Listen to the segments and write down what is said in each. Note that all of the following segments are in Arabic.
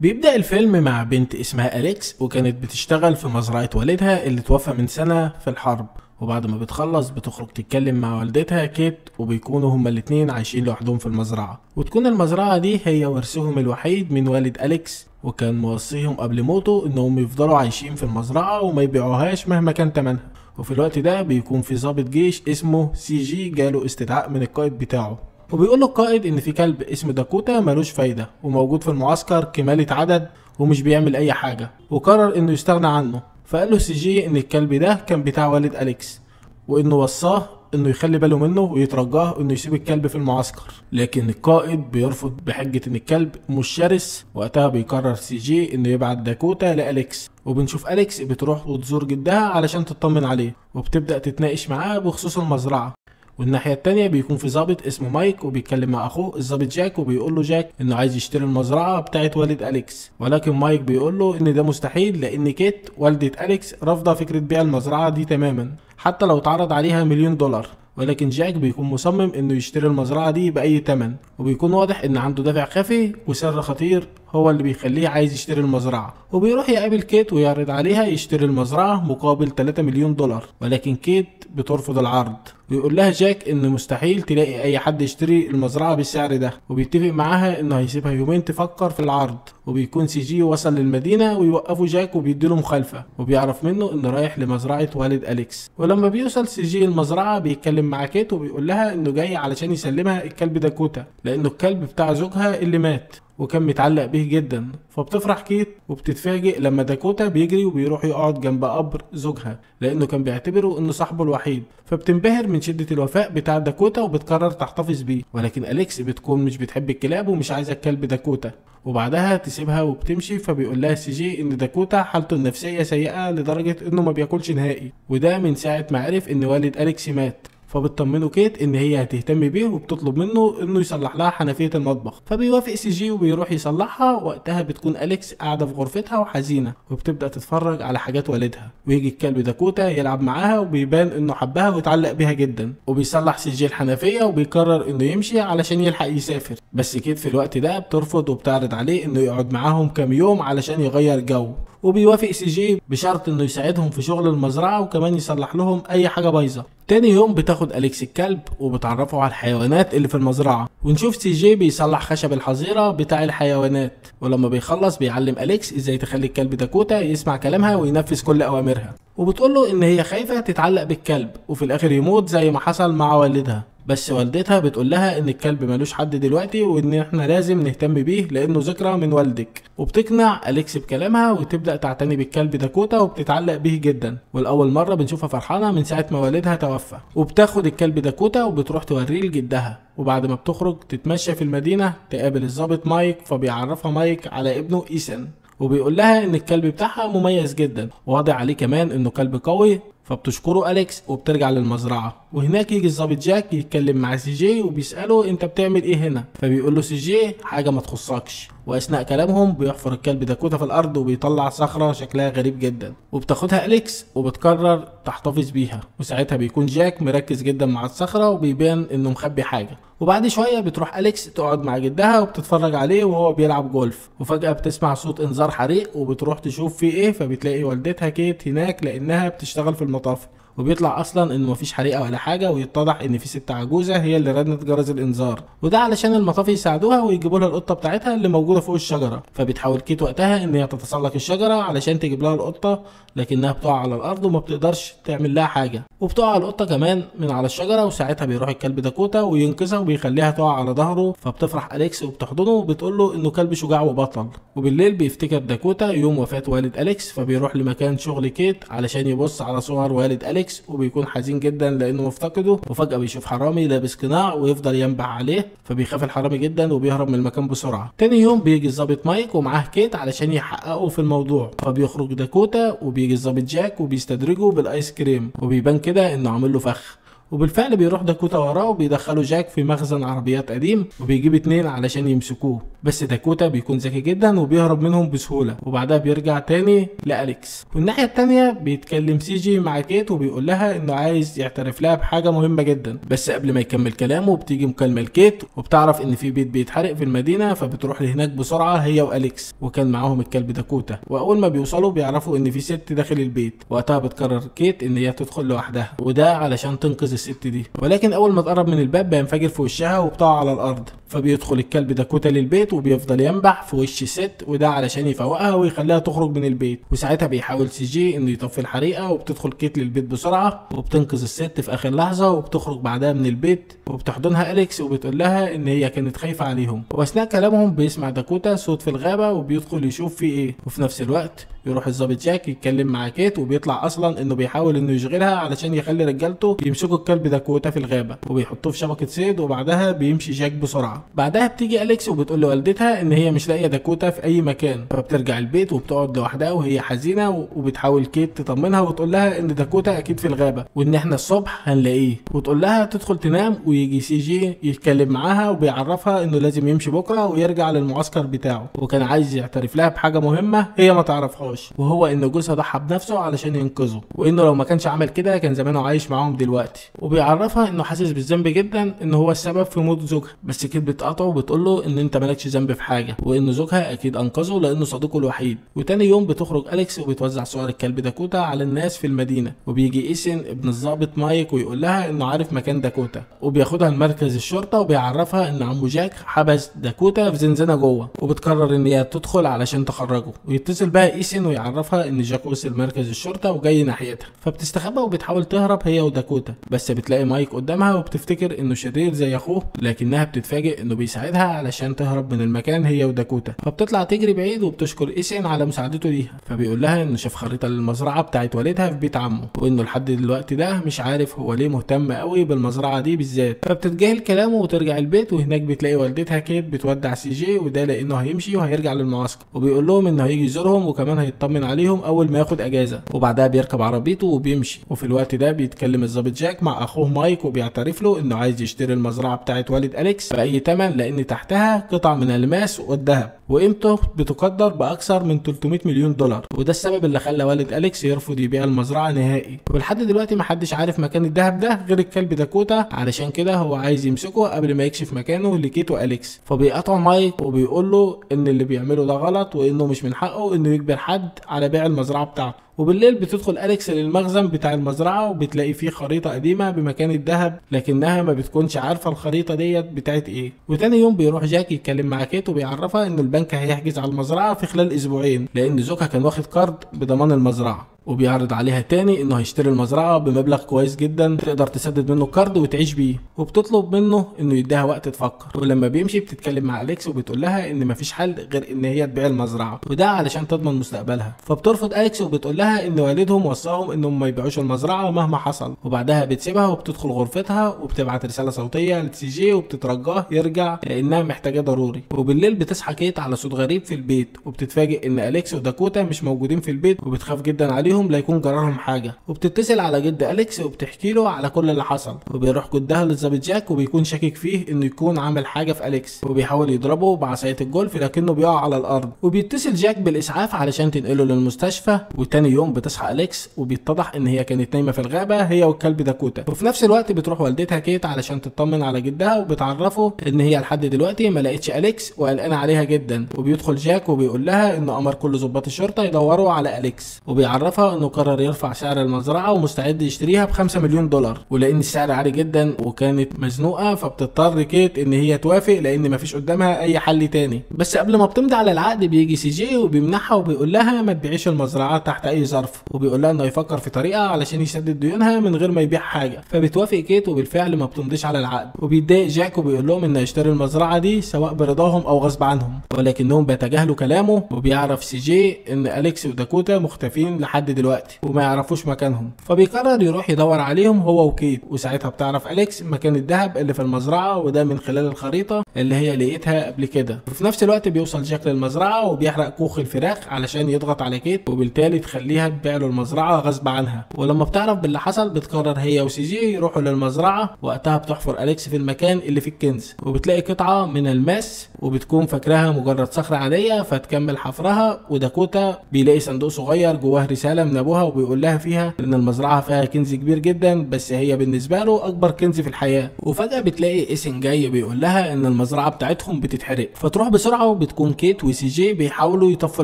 بيبدأ الفيلم مع بنت اسمها أليكس، وكانت بتشتغل في مزرعة والدها اللي توفى من سنة في الحرب. وبعد ما بتخلص بتخرج تتكلم مع والدتها كيت، وبيكونوا هما الاتنين عايشين لوحدهم في المزرعة. وتكون المزرعة دي هي ورثهم الوحيد من والد أليكس، وكان موصيهم قبل موته انهم يفضلوا عايشين في المزرعة وما يبيعوهاش مهما كان تمنها. وفي الوقت ده بيكون في ضابط جيش اسمه سي جي جاله استدعاء من القائد بتاعه، وبيقول له القائد ان في كلب اسمه داكوتا ملوش فايده وموجود في المعسكر كمالة عدد ومش بيعمل اي حاجه، وقرر انه يستغنى عنه. فقال له سي جي ان الكلب ده كان بتاع والد أليكس، وانه وصاه انه يخلي باله منه ويترجاه انه يسيب الكلب في المعسكر. لكن القائد بيرفض بحجه ان الكلب مش شرس. وقتها بيقرر سي جي انه يبعت داكوتا لأليكس، وبنشوف أليكس بتروح وتزور جدها علشان تطمن عليه، وبتبدأ تتناقش معاه بخصوص المزرعه. والناحية التانية بيكون في ضابط اسمه مايك، وبيتكلم مع اخوه الضابط جاك، وبيقول له جاك انه عايز يشتري المزرعة بتاعت والد أليكس. ولكن مايك بيقول له ان ده مستحيل، لان كيت والدة أليكس رافضة فكرة بيع المزرعة دي تماما حتى لو اتعرض عليها $1,000,000. ولكن جاك بيكون مصمم انه يشتري المزرعة دي بأي تمن، وبيكون واضح ان عنده دافع خفي وسر خطير هو اللي بيخليه عايز يشتري المزرعة. وبيروح يقابل كيت ويعرض عليها يشتري المزرعة مقابل $3,000,000، ولكن كيت بترفض العرض، ويقول لها جاك ان مستحيل تلاقي اي حد يشتري المزرعة بالسعر ده، وبيتفق معاها انه هيسيبها يومين تفكر في العرض. وبيكون سي جي وصل للمدينة ويوقفوا جاك وبيديله مخالفة، وبيعرف منه انه رايح لمزرعة والد أليكس. ولما بيوصل سي جي المزرعة بيتكلم مع كيت وبيقول لها انه جاي علشان يسلمها الكلب داكوتا، لانه الكلب بتاع زوجها اللي مات وكان متعلق به جدا. فبتفرح كيت وبتتفاجئ لما داكوتا بيجري وبيروح يقعد جنب قبر زوجها، لانه كان بيعتبره انه صاحبه الوحيد. فبتنبهر من شدة الوفاء بتاع داكوتا وبتقرر تحتفظ بيه. ولكن أليكس بتكون مش بتحب الكلاب ومش عايزة الكلب داكوتا، وبعدها تسيبها وبتمشي. فبيقول لها سي جي ان داكوتا حالته النفسية سيئة لدرجة انه ما بياكلش نهائي، وده من ساعة ما عرف ان والد أليكس مات. فبتطمنه كيت ان هي هتهتم بيه، وبتطلب منه انه يصلح لها حنفيه المطبخ. فبيوافق سي جي وبيروح يصلحها. وقتها بتكون أليكس قاعده في غرفتها وحزينه، وبتبدا تتفرج على حاجات والدها، ويجي الكلب داكوتا يلعب معاها وبيبان انه حبها ويتعلق بيها جدا. وبيصلح سي جي الحنفيه وبيقرر انه يمشي علشان يلحق يسافر. بس كيت في الوقت ده بترفض وبتعرض عليه انه يقعد معاهم كام يوم علشان يغير جو. وبيوافق سي جي بشرط انه يساعدهم في شغل المزرعه وكمان يصلح لهم اي حاجه بايظه. تاني يوم بتاخد أليكس الكلب وبتعرفه على الحيوانات اللي في المزرعه، ونشوف سي جي بيصلح خشب الحظيره بتاع الحيوانات. ولما بيخلص بيعلم أليكس ازاي تخلي الكلب داكوتا يسمع كلامها وينفذ كل اوامرها، وبتقول له ان هي خايفه تتعلق بالكلب وفي الاخر يموت زي ما حصل مع والدها. بس والدتها بتقول لها ان الكلب ملوش حد دلوقتي وان احنا لازم نهتم بيه لانه ذكرى من والدك. وبتقنع أليكس بكلامها وتبدا تعتني بالكلب داكوتا وبتتعلق بيه جدا. والاول مره بنشوفها فرحانه من ساعه ما والدها توفى. وبتاخد الكلب داكوتا وبتروح توريه لجدها. وبعد ما بتخرج تتمشى في المدينه تقابل الضابط مايك، فبيعرفها مايك على ابنه إيثان، وبيقول لها ان الكلب بتاعها مميز جدا وواضح عليه كمان انه كلب قوي. فبتشكره أليكس وبترجع للمزرعة. وهناك يجي الضابط جاك يتكلم مع سي جي وبيسأله انت بتعمل ايه هنا؟ فبيقول له سي جي حاجة ما تخصكش. واثناء كلامهم بيحفر الكلب داكوتا في الارض وبيطلع صخرة شكلها غريب جدا، وبتاخدها أليكس وبتقرر تحتفظ بيها. وساعتها بيكون جاك مركز جدا مع الصخرة وبيبان انه مخبي حاجة. وبعد شوية بتروح أليكس تقعد مع جدها وبتتفرج عليه وهو بيلعب جولف. وفجأة بتسمع صوت انذار حريق وبتروح تشوف فيه ايه. فبتلاقي والدتها كيت هناك لانها بتشتغل في المطافي. وبيطلع اصلا ان مفيش حريقه ولا حاجه، ويتضح ان في ست عجوزه هي اللي رنت جرس الانذار، وده علشان المطافي يساعدوها ويجيبوا لها القطه بتاعتها اللي موجوده فوق الشجره. فبتحاول كيت وقتها ان هي تتسلق الشجره علشان تجيب لها القطه، لكنها بتقع على الارض وما بتقدرش تعمل لها حاجه، وبتقع القطه كمان من على الشجره. وساعتها بيروح الكلب داكوتا وينقذها وبيخليها تقع على ظهره. فبتفرح أليكس وبتحضنه وبتقول له انه كلب شجاع وبطل. وبالليل بيفتكر داكوتا يوم وفاه والد أليكس، فبيروح لمكان شغل كيت علشان يبص على صور والد أليكس، وبيكون حزين جدا لانه مفتقده. وفجأة بيشوف حرامي لابس قناع ويفضل ينبح عليه، فبيخاف الحرامي جدا وبيهرب من المكان بسرعة. تاني يوم بيجي الضابط مايك ومعاه كيت علشان يحققوا في الموضوع. فبيخرج داكوتا وبيجي الضابط جاك وبيستدرجه بالايس كريم، وبيبان كده انه عامل له فخ. وبالفعل بيروح داكوتا وراه وبيدخلوا جاك في مخزن عربيات قديم وبيجيب 2 علشان يمسكوه، بس داكوتا بيكون ذكي جدا وبيهرب منهم بسهوله، وبعدها بيرجع تاني لأليكس. والناحيه التانيه بيتكلم سي جي مع كيت وبيقول لها انه عايز يعترف لها بحاجه مهمه جدا، بس قبل ما يكمل كلامه بتيجي مكالمه لكيت وبتعرف ان في بيت بيتحرق في المدينه، فبتروح لهناك بسرعه هي وأليكس، وكان معاهم الكلب داكوتا. واول ما بيوصلوا بيعرفوا ان في ست داخل البيت. وقتها بتقرر كيت ان هي تدخل لوحدها وده علشان تنقذ الست دي، ولكن اول ما تقرب من الباب بينفجر في وشها وبتقع على الارض. فبيدخل الكلب داكوتا للبيت وبيفضل ينبح في وش الست، وده علشان يفوقها ويخليها تخرج من البيت. وساعتها بيحاول سي جي انه يطفي الحريقه، وبتدخل كيت للبيت بسرعه وبتنقذ الست في اخر لحظه، وبتخرج بعدها من البيت وبتحضنها أليكس وبتقول لها ان هي كانت خايفه عليهم. واثناء كلامهم بيسمع داكوتا صوت في الغابه وبيدخل يشوف فيه ايه، وفي نفس الوقت يروح الظابط جاك يتكلم مع كيت وبيطلع اصلا انه بيحاول انه يشغلها علشان يخلي رجالته يمسكوا الكلب داكوتا في الغابه وبيحطوه في شبكه صيد، وبعدها بيمشي جاك بسرعه. بعدها بتيجي أليكس وبتقول لوالدتها ان هي مش لاقيه داكوتا في اي مكان، فبترجع البيت وبتقعد لوحدها وهي حزينه، وبتحاول كيت تطمنها وتقول لها ان داكوتا اكيد في الغابه وان احنا الصبح هنلاقيه، وتقول لها تدخل تنام ويجي سي جي يتكلم معاها وبيعرفها انه لازم يمشي بكره ويرجع للمعسكر بتاعه، وكان عايز يعترف لها بحاجه مهمه هي ما تعرفهاش، وهو ان جوزها ضحى بنفسه علشان ينقذه، وانه لو ما كانش عمل كده كان زمانه عايش معاهم دلوقتي. وبيعرفها انه حاسس بالذنب جدا ان هو السبب في موت زوجها، بس كيت بتقاطعه وبتقول له ان انت مالكش ذنب في حاجه، وان زوجها اكيد انقذه لانه صديقه الوحيد. وتاني يوم بتخرج أليكس وبتوزع صور الكلب داكوتا على الناس في المدينه، وبيجي ايسن ابن الضابط مايك ويقول لها انه عارف مكان داكوتا، وبياخدها لمركز الشرطه وبيعرفها ان عمو جاك حبس داكوتا في زنزانه جوه، وبتقرر ان هي تدخل علشان تخرجه. ويتصل بها ايسن ويعرفها ان جاك وصل مركز الشرطه وجاي ناحيتها، فبتستخبى وبتحاول تهرب هي وداكوتا، بس بتلاقي مايك قدامها وبتفتكر انه شرير زي اخوه، لكنها بتتفاجئ انه بيساعدها علشان تهرب من المكان هي وداكوتا. فبتطلع تجري بعيد وبتشكر ايسن على مساعدته ليها، فبيقول لها انه شاف خريطه للمزرعه بتاعت والدها في بيت عمه، وانه لحد دلوقتي ده مش عارف هو ليه مهتم قوي بالمزرعه دي بالذات. فبتتجاهل كلامه وترجع البيت، وهناك بتلاقي والدتها كيت بتودع سي جي، وده لانه هيمشي وهيرجع للمعسكر، وبيقول لهم انه هيجي يزورهم وكمان هيطمن عليهم اول ما ياخد اجازه. وبعدها بيركب عربيته وبيمشي، وفي الوقت ده بيتكلم الضابط جاك مع اخوه مايك وبيعترف له انه عايز يشتري المزرعه بتاعت والد أليكس باي ثمن، لان تحتها قطع من الالماس والذهب وقيمته بتقدر باكثر من 300 مليون دولار، وده السبب اللي خلى والد أليكس يرفض يبيع المزرعه نهائي. ولحد دلوقتي محدش عارف مكان الذهب ده غير الكلب داكوتا، علشان كده هو عايز يمسكه قبل ما يكشف مكانه لكيت وأليكس. فبيقطع مايك وبيقول له ان اللي بيعمله ده غلط، وانه مش من حقه انه يجبر حد على بيع المزرعه بتاعته. وبالليل بتدخل أليكس للمخزن بتاع المزرعه وبتلاقي فيه خريطه قديمه بمكان الذهب، لكنها ما بتكونش عارفه الخريطه ديت بتاعت ايه. وتاني يوم بيروح جاك يتكلم مع كيت وبيعرفها ان البنك هيحجز على المزرعه في خلال اسبوعين، لان زوجها كان واخد قرض بضمان المزرعه، وبيعرض عليها تاني انه هيشتري المزرعه بمبلغ كويس جدا تقدر تسدد منه القرض وتعيش بيه، وبتطلب منه انه يديها وقت تفكر. ولما بيمشي بتتكلم مع أليكس وبتقول لها ان مفيش حل غير ان هي تبيع المزرعه، وده علشان تضمن مستقبلها. فبترفض أليكس وبتقول لها ان والدهم وصاهم انهم ما يبيعوش المزرعه مهما حصل، وبعدها بتسيبها وبتدخل غرفتها وبتبعت رساله صوتيه لسي جي وبتترجاه يرجع لانها محتاجه ضروري. وبالليل بتصحى كيت على صوت غريب في البيت، وبتتفاجئ ان أليكس وداكوتا مش موجودين في البيت، وبتخاف جدا عليهم لا يكون جرالهم حاجه. وبتتصل على جد أليكس وبتحكي له على كل اللي حصل، وبيروح جدها للظابط جاك وبيكون شاكك فيه انه يكون عمل حاجه في أليكس، وبيحاول يضربه بعصايه الجولف لكنه بيقع على الارض. وبيتصل جاك بالاسعاف علشان تنقله للمستشفى. وتاني يوم بتصحى أليكس وبيتضح ان هي كانت نايمه في الغابه هي والكلب داكوتا. وفي نفس الوقت بتروح والدتها كيت علشان تطمن على جدها، وبتعرفه ان هي لحد دلوقتي ما لقتش أليكس وقلقانه عليها جدا. وبيدخل جاك وبيقول لها انه امر كل ضباط الشرطه يدوروا على أليكس، وبيعرفها انه قرر يرفع سعر المزرعه ومستعد يشتريها ب5 مليون دولار، ولان السعر عالي جدا وكانت مزنوقه فبتضطر كيت ان هي توافق لان مفيش قدامها اي حل تاني. بس قبل ما بتمضي على العقد بيجي سي جي وبيمنحها وبيقول لها ما تبيعيش المزرعه تحت اي ظرف، وبيقول لها انه يفكر في طريقه علشان يسدد ديونها من غير ما يبيع حاجه. فبتوافق كيت وبالفعل ما بتمضيش على العقد. وبيتضايق جاك وبيقول لهم انه يشتري المزرعه دي سواء برضاهم او غصب عنهم، ولكنهم بيتجاهلوا كلامه. وبيعرف سي جي ان أليكس وداكوتا مختفين لحد دلوقتي وما يعرفوش مكانهم، فبيقرر يروح يدور عليهم هو وكيت. وساعتها بتعرف أليكس مكان الذهب اللي في المزرعه، وده من خلال الخريطه اللي هي لقيتها قبل كده. وفي نفس الوقت بيوصل جاك للمزرعه وبيحرق كوخ الفراخ علشان يضغط على كيت، وبالتالي تخليه بيخليها تبيع له المزرعه غصب عنها. ولما بتعرف باللي حصل بتقرر هي وسي جي يروحوا للمزرعه. وقتها بتحفر اليكس في المكان اللي فيه الكنز وبتلاقي قطعه من الماس وبتكون فاكراها مجرد صخره عاديه، فتكمل حفرها. وداكوتا بيلاقي صندوق صغير جواه رساله من ابوها وبيقول لها فيها ان المزرعه فيها كنز كبير جدا، بس هي بالنسبه له اكبر كنز في الحياه. وفجاه بتلاقي ايسن جاي بيقول لها ان المزرعه بتاعتهم بتتحرق، فتروح بسرعه وبتكون كيت وسي جي بيحاولوا يطفوا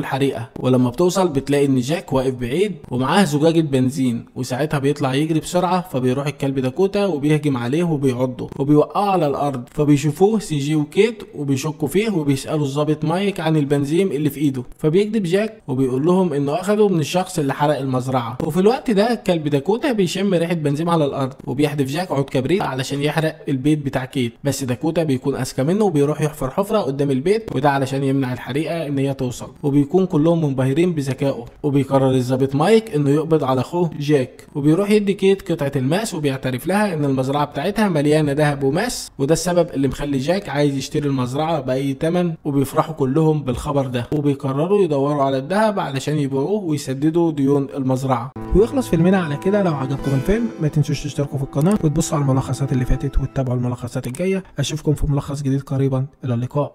الحريقه. ولما بتوصل بتلاقي ان جاك واقف بعيد ومعاه زجاجه بنزين، وساعتها بيطلع يجري بسرعه. فبيروح الكلب داكوتا وبيهجم عليه وبيعضه وبيوقعه على الارض. فبيشوفوه سي جي وكيت وبيشكوا فيه وبيسالوا الضابط مايك عن البنزين اللي في ايده. فبيكذب جاك وبيقول لهم انه اخده من الشخص اللي حرق المزرعه. وفي الوقت ده الكلب داكوتا بيشم ريحه بنزين على الارض وبيحدف جاك عود كبريت علشان يحرق البيت بتاع كيت. بس داكوتا بيكون اذكى منه وبيروح يحفر حفره قدام البيت، وده علشان يمنع الحريقه ان هي توصل. وبيكون كلهم منبهرين بذكائه. وبيقرر الضابط مايك انه يقبض على اخوه جاك، وبيروح يدي كيت قطعه الماس وبيعترف لها ان المزرعه بتاعتها مليانه ذهب وماس، وده السبب اللي مخلي جاك عايز يشتري المزرعه باي ثمن. وبيفرحوا كلهم بالخبر ده وبيقرروا يدوروا على الذهب علشان يبيعوه ويسددوا ديون المزرعه. ويخلص فيلمنا على كده. لو عجبكم الفيلم ما تنسوش تشتركوا في القناه وتبصوا على الملخصات اللي فاتت وتتابعوا الملخصات الجايه. اشوفكم في ملخص جديد قريبا. الى اللقاء.